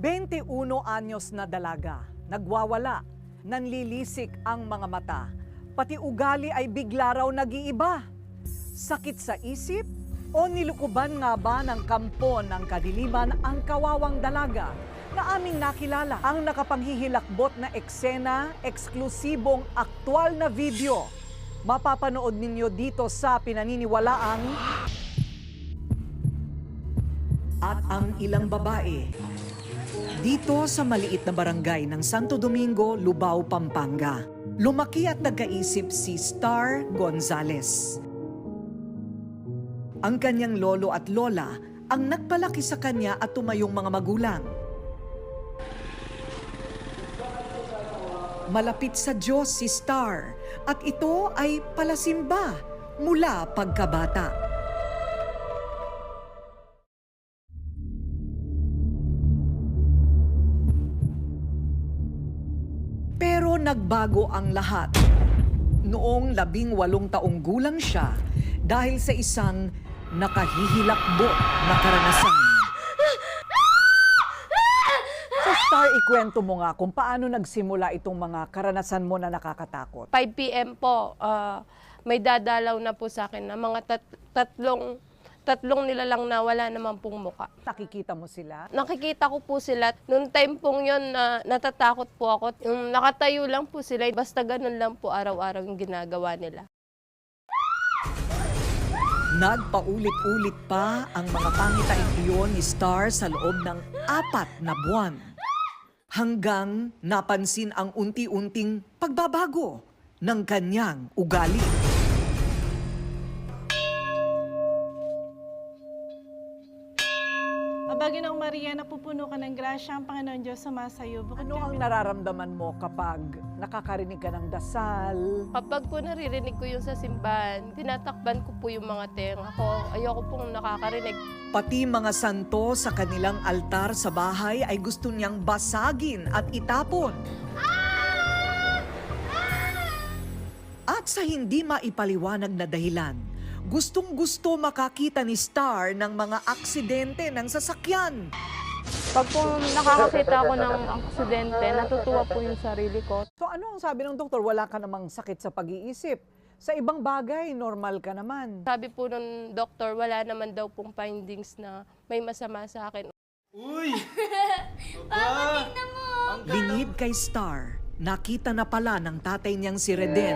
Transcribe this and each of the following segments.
21 anyos na dalaga, nagwawala, nanlilisik ang mga mata, pati ugali ay bigla raw nag-iiba. Sakit sa isip o nilukuban nga ba ng kampo ng kadiliman ang kawawang dalaga na aming nakilala? Ang nakapanghihilakbot na eksena, eksklusibong aktwal na video. Mapapanood ninyo dito sa pinaniniwalaang At ang Ilang Babae. Dito sa maliit na barangay ng Santo Domingo, Lubao, Pampanga, lumaki at nagkaisip si Star Gonzales. Ang kanyang lolo at lola ang nagpalaki sa kanya at tumayong mga magulang. Malapit sa Diyos si Star at ito ay palasimba mula pagkabata. Pero nagbago ang lahat. Noong 18 taong gulang siya dahil sa isang nakahihilakbot na karanasan. Sa Star, ikwento mo nga kung paano nagsimula itong mga karanasan mo na nakakatakot. 5 p.m. po, may dadalaw na po sa akin na mga tatlong nilalang na wala naman pong muka. Nakikita mo sila? Nakikita ko po sila. Noong time pong yun, natatakot po ako. Yung nakatayo lang po sila, basta ganun lang po araw-araw yung ginagawa nila. Nagpaulit-ulit pa ang mga pangitain iyon ni Star sa loob ng 4 na buwan. Hanggang napansin ang unti-unting pagbabago ng kanyang ugali. Baginong Maria, napupuno ka ng grasya, ang Panginoon Diyos sumasayo. Ano ang nararamdaman mo kapag nakakarinig ka ng dasal? Kapag po naririnig ko yung sa simbahan, tinatakban ko po yung mga tenga ko. Ayoko pong nakakarinig. Pati mga santo sa kanilang altar sa bahay ay gusto niyang basagin at itapon. At sa hindi maipaliwanag na dahilan, gustong-gusto makakita ni Star ng mga aksidente ng sasakyan. Pag po nakakakita ako ng aksidente, natutuwa po yung sarili ko. So ano ang sabi ng doktor? Wala ka namang sakit sa pag-iisip. Sa ibang bagay, normal ka naman. Sabi po ng doktor, wala naman daw pong findings na may masama sa akin. Uy! Papa, tingnan mo! Lingid kay Star, nakita na pala ng tatay niyang si Reden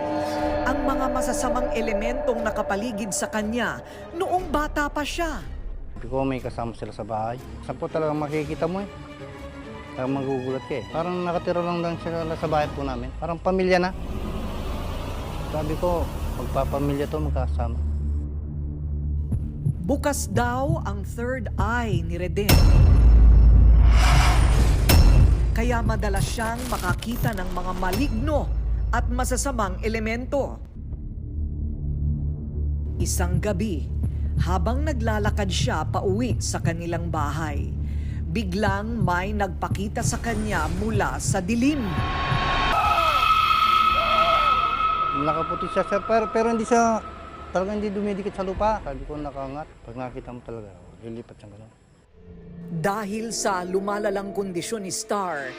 ang mga masasamang elementong nakapaligid sa kanya noong bata pa siya. Sabi ko may kasama sila sa bahay. Saan po talagang makikita mo eh? Talagang magugulat ka eh. Parang nakatira lang sila sa bahay po namin. Parang pamilya na. Sabi ko, magpapamilya to magkasama. Bukas daw ang third eye ni Reden. Kaya madalas siyang makakita ng mga maligno at masasamang elemento. Isang gabi, habang naglalakad siya pauwi sa kanilang bahay, biglang may nagpakita sa kanya mula sa dilim. Nakaputi siya, pero hindi siya, talagang hindi dumidikit sa lupa. Sabi ko nakangat. Pag nakita mo talaga, lilipat siyang gano'n. Dahil sa lumalalang kondisyon ni Star,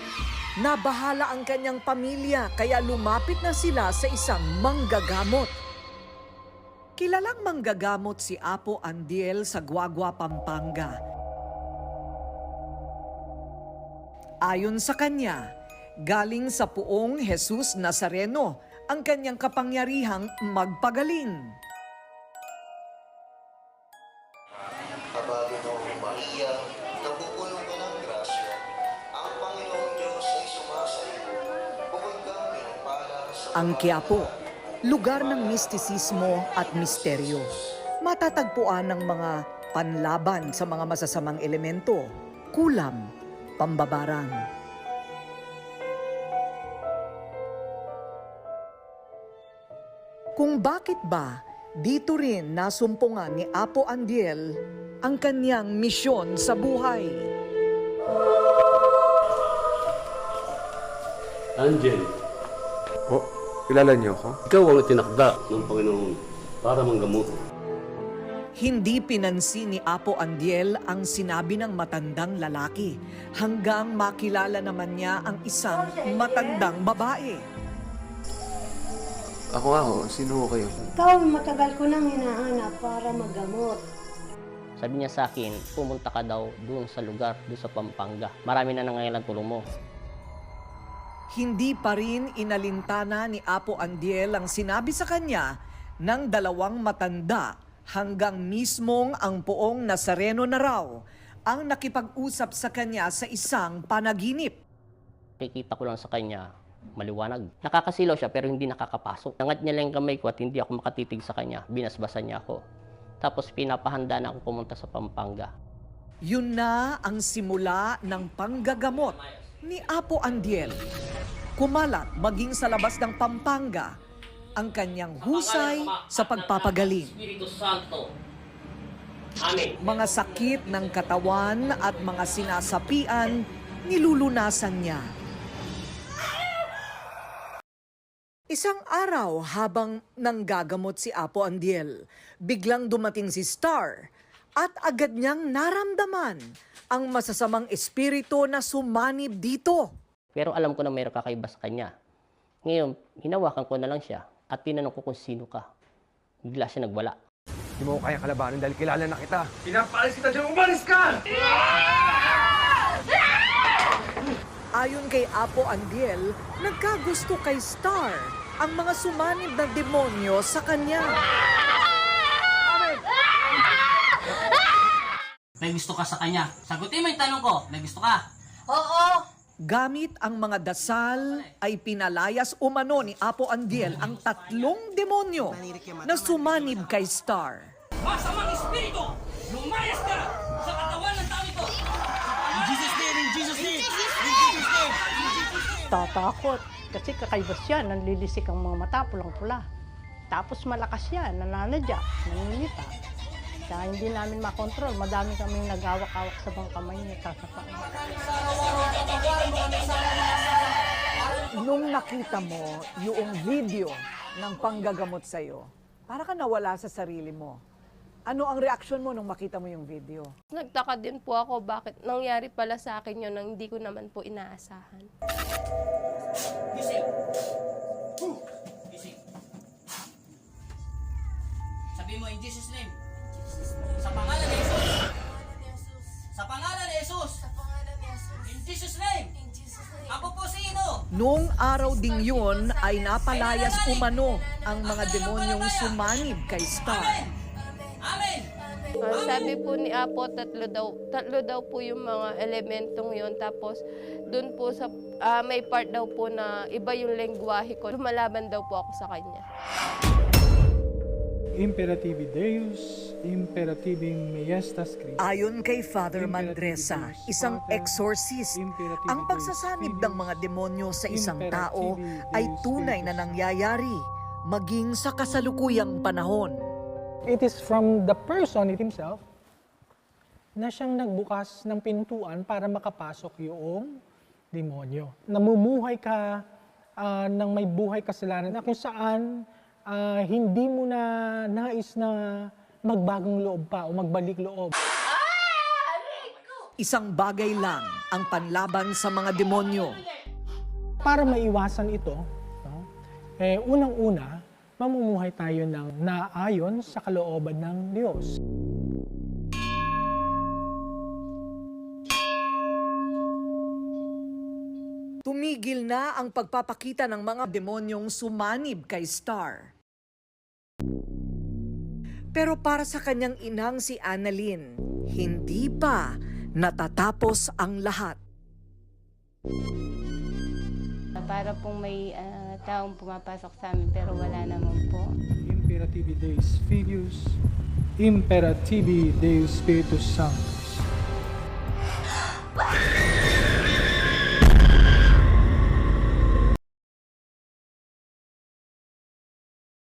nabahala ang kanyang pamilya kaya lumapit na sila sa isang manggagamot. Kilalang manggagamot si Apo Andiel sa Guagua, Pampanga. Ayon sa kanya, galing sa Poong Jesus Nazareno ang kanyang kapangyarihang magpagaling. Baginong Maria, napupuno ka ng grasya. Ang Panginoong Diyos ay sumasayo. Bukod kang pinagpala sa Ang Quiapo, lugar ng mistisismo at misteryo. Matatagpuan ng mga panlaban sa mga masasamang elemento, kulam, pambabarang. Kung bakit ba dito rin nasumpungan ni Apo Andiel ang kanyang misyon sa buhay. Angel, Kilala niyo ako? ikaw ang tinakda ng Panginoon para manggamot. Hindi pinansin ni Apo Andiel ang sinabi ng matandang lalaki hanggang makilala naman niya ang isang matandang babae. Ako, sino ho kayo? Ikaw, matagal ko nang hinahanap para magamot. Sabi niya sa akin, pumunta ka daw doon sa lugar, doon sa Pampanga. Marami na nangangailangan tulong mo. Hindi pa rin inalintana ni Apo Andiel ang sinabi sa kanya ng dalawang matanda hanggang mismong ang poong Nazareno na raw ang nakipag-usap sa kanya sa isang panaginip. Nakikita ko lang sa kanya, maliwanag. Nakakasilaw siya pero hindi nakakapasok. Nangat niya lang yung kamay ko at hindi ako makatitig sa kanya. Binasbasan niya ako. Tapos pinapahanda na ako pumunta sa Pampanga. Yun na ang simula ng panggagamot ni Apo Andiel. Kumalat maging sa labas ng Pampanga ang kanyang husay sa pagpapagaling. Espiritu Santo. Amen. Mga sakit ng katawan at mga sinasapian, nilulunasan niya. Isang araw habang nanggagamot si Apo Andiel, biglang dumating si Star at agad niyang naramdaman ang masasamang espiritu na sumanib dito. Pero alam ko na mayroong kakaiba sa kanya. Ngayon, hinawakan ko na lang siya at tinanong ko kung sino ka. Bigla siya nagwala. Hindi mo ko kaya kalabanin dahil kilala na kita. Pinapalis kita dyan, umalis ka! Ayon kay Apo Andiel, nagkagusto kay Star ang mga sumanib na demonyo sa kanya. May gusto ka sa kanya. Sagutin mo yung tanong ko. May gusto ka? Oo! Gamit ang mga dasal ay pinalayas umano ni Apo Andiel ang 3 demonyo na sumanib kay Star. Masamang espiritu! Lumayas ka sa katawan ng tao ito! In Jesus' name! In Jesus' name! In Jesus' name! Tatakot. Kasi kakaiba siya, nanlilisik ang mga mata, pulang-pula. Tapos malakas siya, nananadya, nanginita. Kaya hindi namin makontrol. Madami kaming nagawak-awak sa mga kamay niya. Nung nakita mo yung video ng panggagamot sa'yo, para ka nawala sa sarili mo. Ano ang reaksyon mo nung makita mo yung video? Nagtaka din po ako bakit nangyari pala sa akin yun nang hindi ko naman po inaasahan. Gising! Gising! Sabi mo, in Jesus' name. Sa pangalan ni Jesus. Sa pangalan ni Jesus. In Jesus' name. Ako po sino? Noong araw ding yun ay napalayas umano ang mga demonyong sumanib kay Star. Amen! Sabi po ni Apo, tatlo daw po yung mga elementong yon. Tapos doon po sa may part daw po na iba yung lengguwahe ko. Lumalaban daw po ako sa kanya. Imperativi Deus, imperativi Majestas Christi. Ayon kay Father Mandresa, isang exorcist, ang pagsasanib ng mga demonyo sa isang tao ay tunay na nangyayari, maging sa kasalukuyang panahon. It is from the person himself na siyang nagbukas ng pintuan para makapasok yung demonyo. Namumuhay ka ng may buhay kasalanan na kung saan hindi mo na nais na magbagong loob pa o magbalik loob. Isang bagay lang ang panlaban sa mga demonyo. Para maiwasan ito, no, unang-una, mamumuhay tayo ng naayon sa kalooban ng Diyos. Tumigil na ang pagpapakita ng mga demonyong sumanib kay Star. Pero para sa kanyang inang si Annalyn, hindi pa natatapos ang lahat. Para pong may taong pumapasok sa amin pero wala naman po. Imperativi Deus Filius, imperativi Deus Spiritus Sanctus.